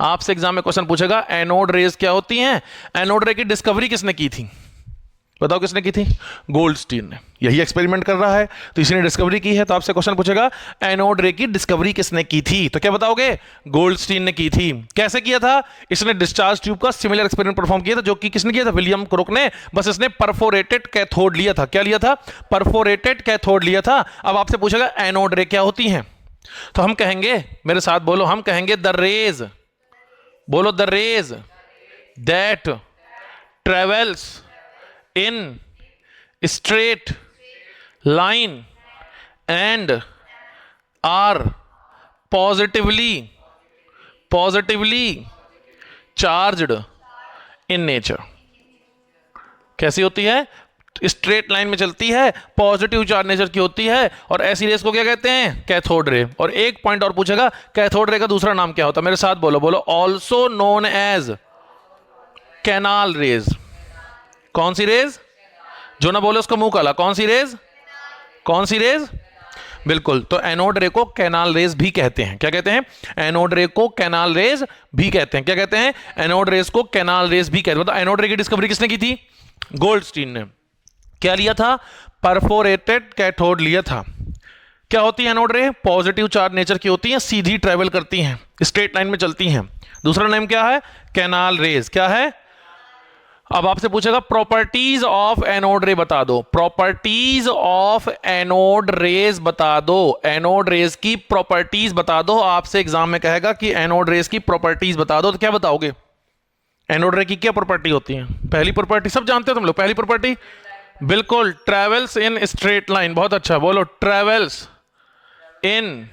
आपसे एग्जाम में क्वेश्चन पूछेगा एनोड रेज क्या होती हैं। एनोड रे की डिस्कवरी किसने की थी, बताओ किसने की थी? गोल्डस्टीन ने। यही एक्सपेरिमेंट कर रहा है तो इसी ने डिस्कवरी की है। तो आपसे क्वेश्चन पूछेगा एनोड रे की डिस्कवरी किसने की थी, तो क्या बताओगे? गोल्डस्टीन ने की थी। कैसे किया था? इसने डिस्चार्ज ट्यूब का सिमिलर एक्सपेरिमेंट परफॉर्म किया था, जो कि किसने किया था? विलियम क्रुक ने। बस इसने परफोरेटेड कैथोड लिया था। क्या लिया था? परफोरेटेड कैथोड लिया था। अब आपसे पूछेगा एनोड रे क्या होती हैं, तो हम कहेंगे, मेरे साथ बोलो, हम कहेंगे द रेज, बोलो the rays that travels in straight line and are positively charged in nature. कैसी होती है? स्ट्रेट लाइन में चलती है, पॉजिटिव चार्ज नेचर की होती है, और ऐसी रेस को क्या कहते हैं? Cathode ray. और एक पॉइंट और पूछेगा, कैथोड रे का दूसरा नाम क्या होता है? मेरे साथ बोलो, बोलो, also known as canal rays. कौन सी रेज? जो ना बोले उसको मुंह काला। कौन सी रेज? कौन सी रेज? बिल्कुल, तो एनोड रे को कैनाल रेज भी कहते हैं। क्या कहते हैं? एनोड रे को कैनाल रेज भी कहते हैं। क्या कहते हैं? एनोड रेज को कैनाल रेज भी कहते हैं। मतलब एनोड रे की डिस्कवरी किसने की थी? गोल्डस्टीन ने। क्या लिया था? परफोरेटेड कैथोड लिया था। क्या होती है एनोड रे? पॉजिटिव चार्ज नेचर की होती है, सीधी ट्रेवल करती हैं, स्ट्रेट लाइन में चलती हैं। दूसरा नेम क्या है? Canal raise. क्या है? अब आपसे पूछेगा प्रॉपर्टीज ऑफ एनोड रे बता दो। प्रॉपर्टीज ऑफ एनोड रेज बता दो। एनोड रेज की प्रॉपर्टीज बता दो। आपसे एग्जाम में कहेगा कि एनोड रेज की प्रॉपर्टीज बता दो, तो क्या बताओगे? एनोड रे की क्या प्रॉपर्टी होती है? पहली प्रॉपर्टी सब जानते हो तुम लोग। पहली प्रॉपर्टी बिल्कुल, ट्रेवल्स इन स्ट्रेट लाइन। बहुत अच्छा, बोलो, ट्रेवल्स इन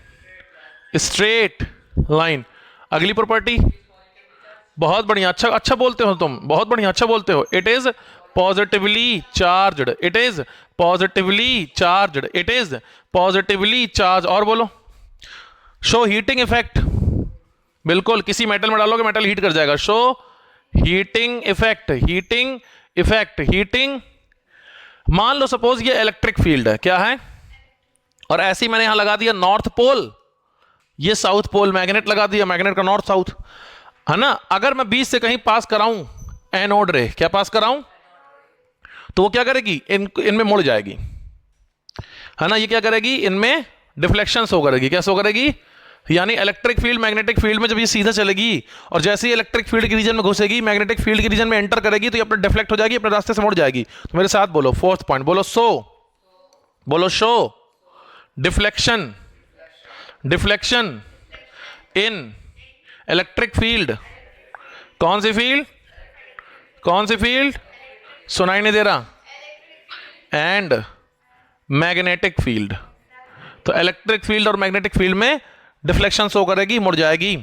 स्ट्रेट लाइन। अगली प्रॉपर्टी, बहुत बढ़िया, अच्छा बोलते हो तुम, बहुत बढ़िया, अच्छा बोलते हो। It is positively charged. It is positively charged. It is positively charge. और बोलो, शो हीटिंग इफेक्ट। बिल्कुल, किसी मेटल में डालोगे मेटल हीट कर जाएगा। Show heating effect. Heating effect. Heating, मान लो सपोज ये इलेक्ट्रिक फील्ड है। क्या है? और ऐसे ही मैंने यहां लगा दिया नॉर्थ पोल, ये साउथ पोल, मैग्नेट लगा दिया, मैग्नेट का नॉर्थ साउथ, है ना। अगर मैं बीच से कहीं पास कराऊं एनोड रे, क्या पास कराऊं, तो वो क्या करेगी? इनमें मुड़ जाएगी, है ना। ये क्या करेगी? इनमें डिफ्लेक्शन शो करेगी। क्या शो करेगी? यानी इलेक्ट्रिक फील्ड मैग्नेटिक फील्ड में जब ये सीधा चलेगी और जैसे ही इलेक्ट्रिक फील्ड के रीजन में घुसेगी, मैग्नेटिक फील्ड के रीजन में एंटर करेगी, तो ये अपने डिफ्लेक्ट हो जाएगी, अपने रास्ते से मुड़ जाएगी। तो मेरे साथ बोलो, फोर्थ पॉइंट बोलो, शो। बोलो, show deflection. Deflection in electric field. कौन सी फील्ड? कौन सी फील्ड? सुनाई नहीं दे रहा। And magnetic field. तो इलेक्ट्रिक फील्ड और मैग्नेटिक फील्ड में डिफ्लेक्शन शो करेगी, मुड़ जाएगी।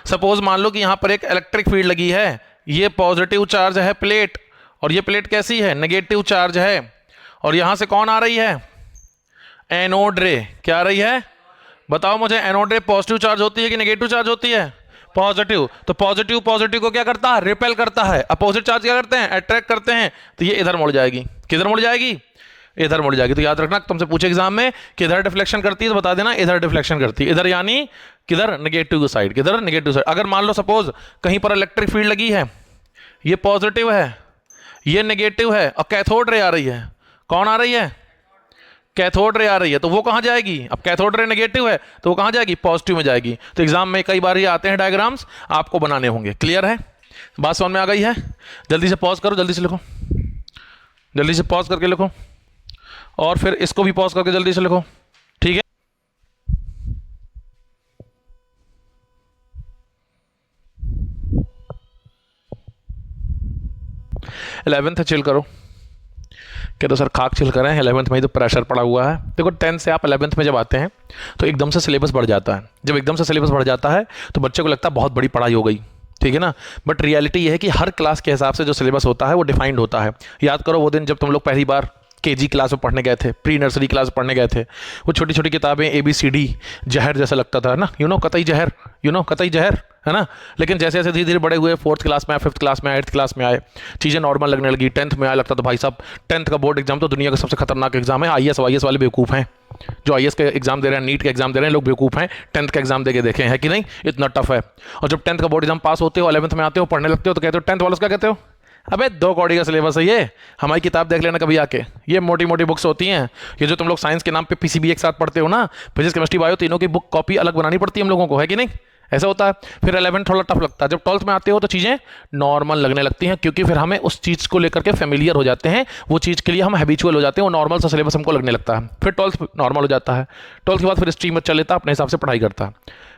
सपोज मान लो कि यहां पर एक इलेक्ट्रिक फील्ड लगी है, ये पॉजिटिव चार्ज है प्लेट, और ये प्लेट कैसी है? नेगेटिव चार्ज है। और यहां से कौन आ रही है? एनोड रे। क्या आ रही है? बताओ मुझे, एनोड रे पॉजिटिव चार्ज होती है कि नेगेटिव चार्ज होती है? पॉजिटिव। तो पॉजिटिव पॉजिटिव को क्या करता है? रिपेल करता है। अपोजिट चार्ज क्या करते हैं? अट्रैक्ट करते हैं। तो ये इधर मुड़ जाएगी। किधर मुड़ जाएगी? इधर मुड़ जाएगी। तो याद रखना, तुमसे पूछे एग्जाम में कि इधर डिफ्लेक्शन करती है तो बता देना इधर डिफ्लेक्शन करती है। इधर यानी किधर? Negative side. किधर? Negative side. अगर मान लो सपोज कहीं पर इलेक्ट्रिक फील्ड लगी है, ये पॉजिटिव है, ये नेगेटिव है, और कैथोड रे आ रही है। कौन आ रही है? कैथोड रे आ रही है। तो वो कहां जाएगी? अब कैथोड रे नेगेटिव है तो वो कहां जाएगी? पॉजिटिव में जाएगी। तो एग्जाम में कई बार ये आते हैं डायग्राम्स, आपको बनाने होंगे। क्लियर है? बात समझ में आ गई है? जल्दी से पॉज करो, जल्दी से लिखो, जल्दी से पॉज करके लिखो, और फिर इसको भी पॉज करके जल्दी से लिखो। ठीक है? इलेवेंथ चिल करो। क्या तो सर खाक चिल करें, 11th में ही तो प्रेशर पड़ा हुआ है। देखो 10th से आप 11th में जब आते हैं तो एकदम से सिलेबस बढ़ जाता है। जब एकदम से सिलेबस बढ़ जाता है तो बच्चे को लगता है बहुत बड़ी पढ़ाई हो गई, ठीक है ना। बट रियलिटी ये है कि हर क्लास के हिसाब से जो सिलेबस होता है वो डिफाइंड होता है। याद करो वो दिन जब तुम लोग पहली बार केजी क्लास में पढ़ने गए थे, प्री नर्सरी क्लास में पढ़ने गए थे, वो छोटी छोटी किताबें ABCD जहर जैसा लगता था ना, कतई जहर, कतई जहर, है ना। लेकिन जैसे जैसे धीरे धीरे बड़े हुए, 4th क्लास में आए, 5th क्लास में आए, 8th क्लास में आए, चीज़ें नॉर्मल लगने लगी। 10th में आया, लगता था भाई साहब 10th का बोर्ड एग्जाम तो दुनिया का सबसे खतरनाक एग्जाम है। IAS वाईएस वाले बेवकूफ़ हैं, जो IAS के एग्जाम दे रहे हैं, नीट के एग्जाम दे रहे हैं, लोग बेवकूफ़ हैं। 10th का एग्जाम दे के देखे हैं कि नहीं, इतना टफ है। और जब 10th का बोर्ड एग्जाम पास होते हो, 11th में आते हो, पढ़ने लगते हो, तो कहते हो 10th वालों क्या कहते हो? अबे 2 कौड़ी का सिलेबस है ये, हमारी किताब देख लेना कभी आके। ये मोटी मोटी बुक्स होती हैं। ये जो तुम लोग साइंस के नाम पे PCB एक साथ पढ़ते हो ना, फिजिक्स केमिस्ट्री बायो, तीनों की बुक कॉपी अलग बनानी पड़ती है हम लोगों को, है कि नहीं? ऐसा होता है। फिर 11th थोड़ा टफ लगता है। जब 12th में आते हो तो चीज़ें नॉर्मल लगने लगती हैं, क्योंकि फिर हमें उस चीज़ को लेकर के फेमिलियर हो जाते हैं, वो चीज़ के लिए हम हैबिचुअल हो जाते हैं, वो नॉर्मल सा सिलेबस हमको लगने लगता है। फिर 12th नॉर्मल हो जाता है। 12th के बाद फिर स्ट्रीम अच्छा लेता है, अपने हिसाब से पढ़ाई करता है।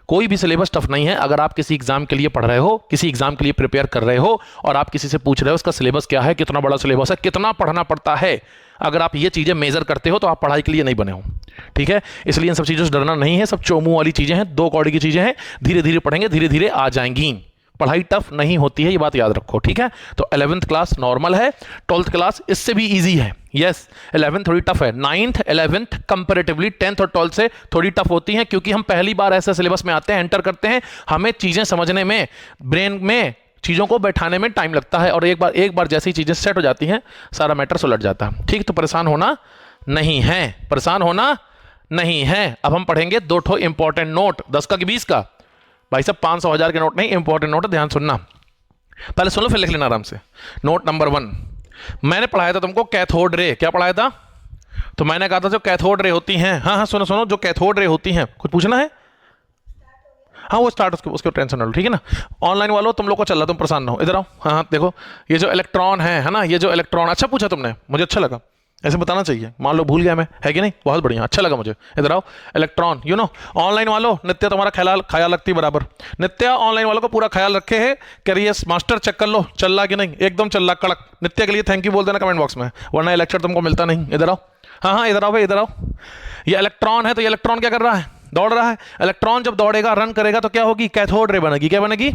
कोई भी सिलेबस टफ नहीं है। अगर आप किसी एग्जाम के लिए पढ़ रहे हो, किसी एग्जाम के लिए प्रिपेयर कर रहे हो और आप किसी से पूछ रहे हो इसका सिलेबस क्या है, कितना बड़ा सिलेबस है, कितना पढ़ना पड़ता है, अगर आप ये चीजें मेजर करते हो तो आप पढ़ाई के लिए नहीं बने हो। ठीक है, इसलिए इन सब चीजों से डरना नहीं है, सब चोमू वाली चीजें हैं, 2 कौड़ी की चीजें हैं, धीरे धीरे पढ़ेंगे, धीरे धीरे आ जाएंगी। पढ़ाई टफ नहीं होती है, ये बात याद रखो। ठीक है, तो 11th क्लास नॉर्मल है, 12th क्लास इससे भी इजी है। यस, 11th थोड़ी टफ है, 9th 11th कंपैरेटिवली 10th और 12th से थोड़ी टफ होती हैं, क्योंकि हम पहली बार ऐसे सिलेबस में आते हैं, एंटर करते हैं, हमें चीजें समझने में, ब्रेन में चीजों को बैठाने में टाइम लगता है, और एक बार जैसी चीजें सेट हो जाती हैं सारा मैटर सुलझ जाता है। ठीक, तो परेशान होना नहीं है, परेशान होना नहीं है। अब हम पढ़ेंगे 2 ठो इंपॉर्टेंट नोट, 10 का कि 20 का, भाई साहब 500 1000 के नोट नहीं, इंपॉर्टेंट नोट है, ध्यान सुनना। पहले सुन लो फिर लिख लेना आराम से। नोट नंबर 1, मैंने पढ़ाया था तुमको कैथोड रे, क्या पढ़ाया था? तो मैंने कहा था जो कैथोड रे होती हैं, हाँ सुनो सुनो, जो कैथोड रे होती हैं, कुछ पूछना है? हाँ वो स्टार्ट, उसके टेंशन ना लो, ठीक है ना। ऑनलाइन वालों तुम लोग को चल रहा, तुम परेशान ना हो, इधर आओ। हाँ देखो, ये जो इलेक्ट्रॉन है ना, ये जो इलेक्ट्रॉन, अच्छा पूछा तुमने, मुझे अच्छा लगा, ऐसे बताना चाहिए, मान लो भूल गया मैं, है कि नहीं, बहुत बढ़िया, अच्छा लगा मुझे। इधर आओ, इलेक्ट्रॉन, यू नो, ऑनलाइन वालों नित्या तुम्हारा ख्याल रखती बराबर, नित्या ऑनलाइन वालों का पूरा ख्याल रखे है, करिए मास्टर चेक कर लो चल रहा कि नहीं, एकदम चल रहा कड़क। नित्या के लिए थैंक यू बोल देना कमेंट बॉक्स में, वरना ये लेक्चर तुमको मिलता नहीं। इधर आओ, हाँ इधर आओ भाई, इधर आओ। ये इलेक्ट्रॉन है, तो ये इलेक्ट्रॉन क्या कर रहा है? दौड़ रहा है। इलेक्ट्रॉन जब दौड़ेगा, रन करेगा, तो क्या होगी? कैथोड रे बनेगी। क्या बनेगी?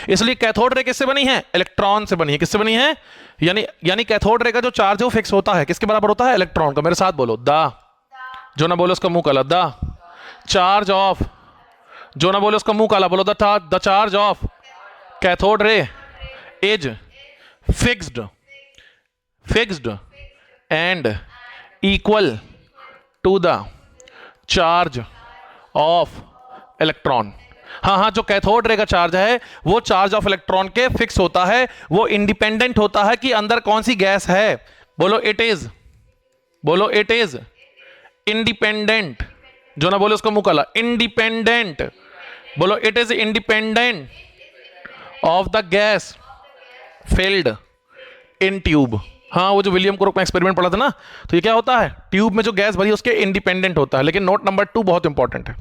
इसलिए कैथोड रे किससे बनी है? इलेक्ट्रॉन से बनी है। किससे बनी है? यानी कैथोड रे का जो चार्ज है वो फिक्स होता है, किसके बराबर होता है? इलेक्ट्रॉन का। मेरे साथ बोलो, द, जो ना बोलो उसका मुंह काला, द चार्ज ऑफ, जो ना बोलो उसका मुंह काला, बोलो the charge of cathode ray is fixed and equal to the charge of electron. हाँ, जो कैथोड रे का चार्ज है वो चार्ज ऑफ इलेक्ट्रॉन के फिक्स होता है, वो इंडिपेंडेंट होता है कि अंदर कौन सी गैस है। बोलो इट इज, बोलो इट इज इंडिपेंडेंट, जो ना बोलो उसका मुंह काला, इंडिपेंडेंट, बोलो it is independent of the gas filled in tube. हाँ, वो जो विलियम क्रोक में एक्सपेरिमेंट पढ़ा था ना, तो ये क्या होता है? ट्यूब में जो गैस भरी है उसके इंडिपेंडेंट होता है। लेकिन नोट नंबर 2 बहुत इंपॉर्टेंट है।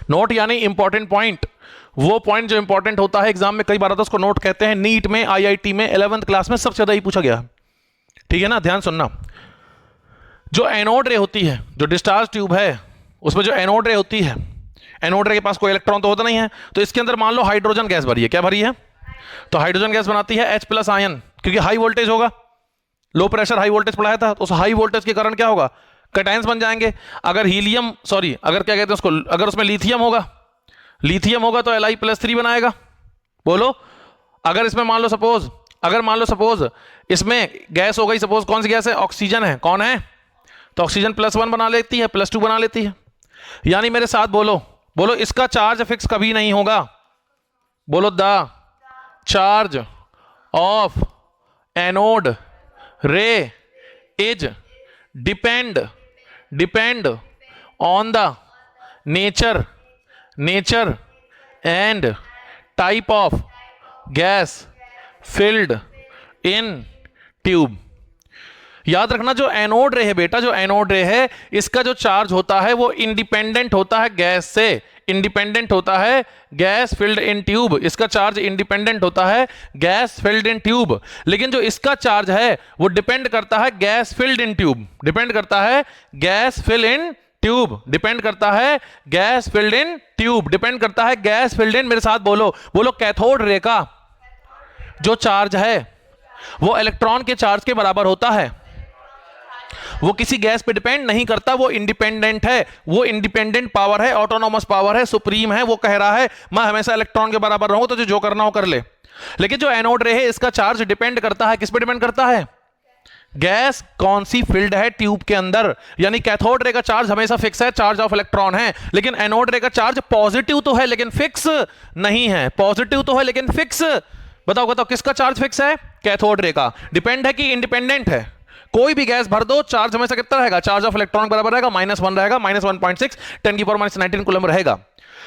नोट यानी इंपॉर्टेंट पॉइंट, वो पॉइंट जो इंपॉर्टेंट होता है एग्जाम में, कई बार आता है, उसको नोट कहते हैं। नीट में, आईआईटी में, 11th क्लास में सबसे ज्यादा ही पूछा गया। ठीक है ना, ध्यान सुनना। जो एनोड रे होती है, जो डिस्चार्ज ट्यूब है, उसमें जो एनोड रे होती है, एनोड रे के पास कोई इलेक्ट्रॉन तो होता नहीं है, तो इसके अंदर मान लो हाइड्रोजन गैस भरी है। क्या भरी है? तो हाइड्रोजन गैस बनाती है H+ आयन, क्योंकि हाई वोल्टेज होगा, लो प्रेशर हाई वोल्टेज पढ़ाया था, तो उस हाई वोल्टेज के कारण क्या होगा? कैटायंस बन जाएंगे। अगर हीलियम, सॉरी, अगर क्या कहते हैं उसको, अगर उसमें लिथियम होगा तो Li+3 बनाएगा। बोलो, अगर इसमें मान लो सपोज इसमें गैस हो गई, सपोज कौन सी गैस है? ऑक्सीजन है। कौन है? तो ऑक्सीजन +1 बना लेती है, +2 बना लेती है। यानी मेरे साथ बोलो इसका चार्ज फिक्स कभी नहीं होगा। बोलो, द चार्ज ऑफ एनोड रे is depend on the nature and type of gas filled in tube. याद रखना, जो एनोड रे है बेटा, जो एनोड रे है, इसका जो चार्ज होता है वो इंडिपेंडेंट होता है गैस से, इंडिपेंडेंट होता है गैस फिल्ड इन ट्यूब। इसका चार्ज इंडिपेंडेंट होता है गैस फिल्ड इन ट्यूब। लेकिन जो इसका चार्ज है वो डिपेंड करता है gas filled in tube, depend करता है gas fill in tube, depend करता है gas filled in tube, depend करता है गैस फिल्ड इन। मेरे साथ बोलो कैथोड रे का जो चार्ज है वो इलेक्ट्रॉन के चार्ज के बराबर होता है। वो किसी गैस पे डिपेंड नहीं करता, वो इंडिपेंडेंट है, वो इंडिपेंडेंट पावर है, ऑटोनॉमस पावर है, सुप्रीम है। वो कह रहा है मैं हमेशा इलेक्ट्रॉन के बराबर रहूं, तो जो करना हो कर ले। लेकिन जो एनोड रे है, इसका चार्ज डिपेंड करता है, किस पे डिपेंड करता है? गैस कौन सी फील्ड है ट्यूब के अंदर। यानी कैथोड रे का चार्ज हमेशा फिक्स है, चार्ज ऑफ इलेक्ट्रॉन है। लेकिन एनोड रे का चार्ज पॉजिटिव तो है लेकिन फिक्स नहीं है, पॉजिटिव तो है लेकिन फिक्स। बताओ किसका चार्ज फिक्स है? कैथोड रे का। डिपेंड है कि इंडिपेंडेंट है? कोई भी गैस भर दो, चार्ज हमेशा कितना रहेगा? चार्ज ऑफ इलेक्ट्रॉन बराबर रहेगा -1 रहेगा, -1.6 10⁻⁻19 कूलम रहेगा।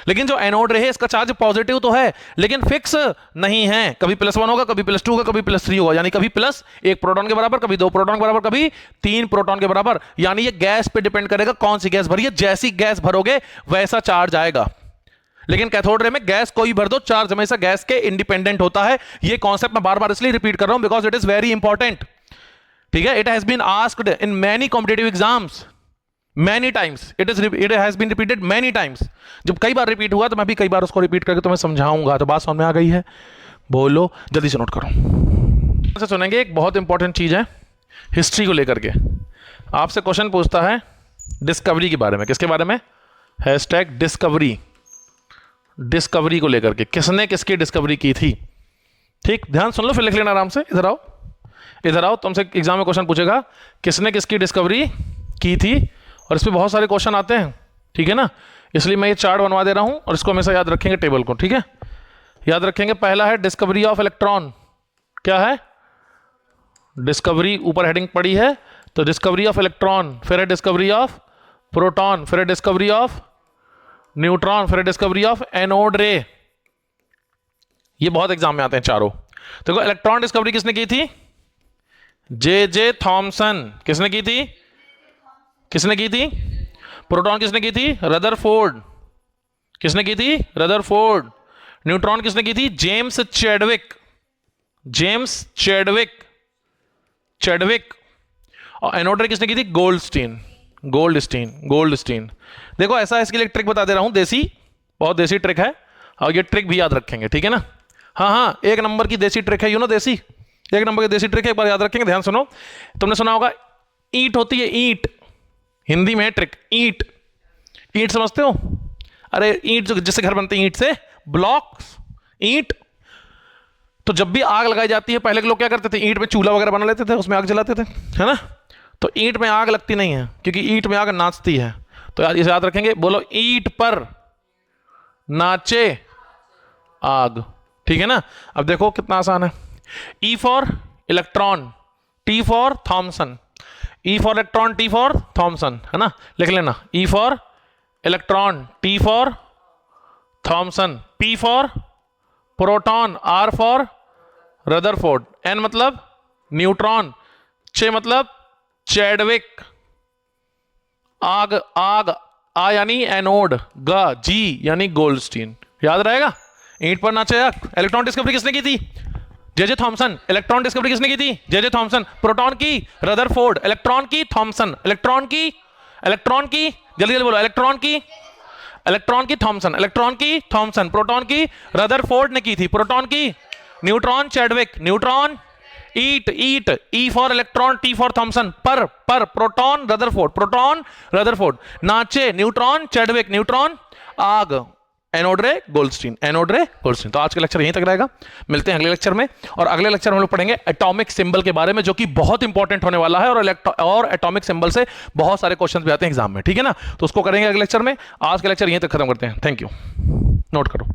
लेकिन जो एनोड रे है, इसका चार्ज पॉजिटिव तो है लेकिन फिक्स नहीं है, कभी +1 होगा, कभी +2 होगा, कभी +3 होगा। यानी कभी +1 प्रोटॉन के बराबर, कभी 2 प्रोटॉन के बराबर, कभी 3 प्रोटॉन के बराबर। यानी ये गैस पे डिपेंड करेगा कौन सी गैस भरी है। जैसी गैस भरोगे वैसा चार्ज आएगा। लेकिन कैथोड रे में गैस कोई भर दो, चार्ज हमेशा गैस के इंडिपेंडेंट होता है। ये कॉन्सेप्ट मैं बार बार इसलिए रिपीट कर रहा हूं because it is very important. ठीक है, it has been asked in many competitive exams many times, it has been repeated many times. जब कई बार रिपीट हुआ तो मैं भी कई बार उसको रिपीट करके तुम्हें समझाऊंगा। तो बात समझ में आ गई है? बोलो जल्दी से नोट करो। सुनेंगे एक बहुत इंपॉर्टेंट चीज है हिस्ट्री को लेकर के। आपसे क्वेश्चन पूछता है डिस्कवरी के बारे में। किसके बारे में? हैशटैग डिस्कवरी, डिस्कवरी को लेकर के, किसने किसकी डिस्कवरी की थी। ठीक, ध्यान सुन लो फिर लिख लेना आराम से। इधर आओ, इधर आओ, तुमसे एग्जाम में क्वेश्चन पूछेगा किसने किसकी डिस्कवरी की थी, और इस पर बहुत सारे क्वेश्चन आते हैं। ठीक है ना, इसलिए मैं ये चार्ट बनवा दे रहा हूं और इसको हमेशा याद रखेंगे टेबल को। ठीक है, याद रखेंगे। पहला है डिस्कवरी ऑफ इलेक्ट्रॉन। क्या है? डिस्कवरी, ऊपर हेडिंग पड़ी है तो डिस्कवरी ऑफ इलेक्ट्रॉन, फिर है डिस्कवरी ऑफ प्रोटॉन, फिर है डिस्कवरी ऑफ न्यूट्रॉन, फिर है डिस्कवरी ऑफ एनोड रे। ये बहुत एग्जाम में आते हैं चारों। देखो, इलेक्ट्रॉन डिस्कवरी किसने की थी? J Thompson. किसने की थी? किसने की थी? प्रोटॉन किसने की थी? रदरफोर्ड। किसने की थी? रदरफोर्ड। न्यूट्रॉन किसने की थी? James Chadwick. James Chadwick, Chadwick. और एनोड रे किसने की थी? Goldstein, Goldstein, Goldstein. देखो, ऐसा इसके लिए ट्रिक बता दे रहा हूं, देसी, बहुत देसी ट्रिक है, और ये ट्रिक भी याद रखेंगे। ठीक है ना? हाँ हाँ, एक नंबर की देसी ट्रिक है, देसी, एक नंबर की देसी ट्रिक है, एक बार याद रखेंगे। ध्यान सुनो, तुमने सुना होगा ईंट होती है, ईंट, हिंदी में है ट्रिक, ईंट। ईंट समझते हो? अरे ईंट जो जिससे घर बनते हैं, ईंट से, ब्लॉक्स, ईंट। तो जब भी आग लगाई जाती है, पहले के लोग क्या करते थे? ईंट में चूल्हा वगैरह बना लेते थे, उसमें आग जलाते थे, है ना? तो ईंट में आग लगती नहीं है क्योंकि ईंट में आग नाचती है। तो इसे याद रखेंगे। बोलो, ईंट पर नाचे आग। ठीक है ना? अब देखो कितना आसान है। E for electron, T for Thomson. E for electron, T for Thomson, है ना? लिख लेना, E for electron, T for Thomson, P for proton, R for Rutherford, N मतलब न्यूट्रॉन, चे मतलब चैडविक, आग, आग, आ यानी एनोड, ग जी यानी गोल्डस्टीन। याद रहेगा? ईंट पर नाचे आग। इलेक्ट्रॉन डिस्कवरी किसने की थी? J Thompson. इलेक्ट्रॉन डिस्कवरी किसने की थी? J Thomson. प्रोटॉन की रदरफोर्ड, इलेक्ट्रॉन की थॉमसन, इलेक्ट्रॉन की, इलेक्ट्रॉन की, जल्दी जल्दी बोलो, इलेक्ट्रॉन की, इलेक्ट्रॉन की थॉमसन, इलेक्ट्रॉन की थॉमसन। प्रोटॉन की रदरफोर्ड ने की थी। प्रोटॉन की न्यूट्रॉन चैडविक, न्यूट्रॉन ईट, ईट, E for electron, T for Thomson, पर प्रोटॉन रदरफोर्ड, प्रोटॉन रदरफोर्ड। नाचे न्यूट्रॉन चैडविक, न्यूट्रॉन आग, anode ray Goldstein, anode ray Goldstein. तो आज का लेक्चर यहीं तक रहेगा, मिलते हैं अगले लेक्चर में। और अगले लेक्चर में हम लोग पढ़ेंगे एटॉमिक सिंबल के बारे में, जो कि बहुत इंपॉर्टेंट होने वाला है, और एटॉमिक सिंबल से बहुत सारे क्वेश्चन भी आते हैं एग्जाम में। ठीक है ना? तो उसको करेंगे अगले लेक्चर में। आज का लेक्चर यहीं तक खत्म करते हैं। Thank you. नोट करो।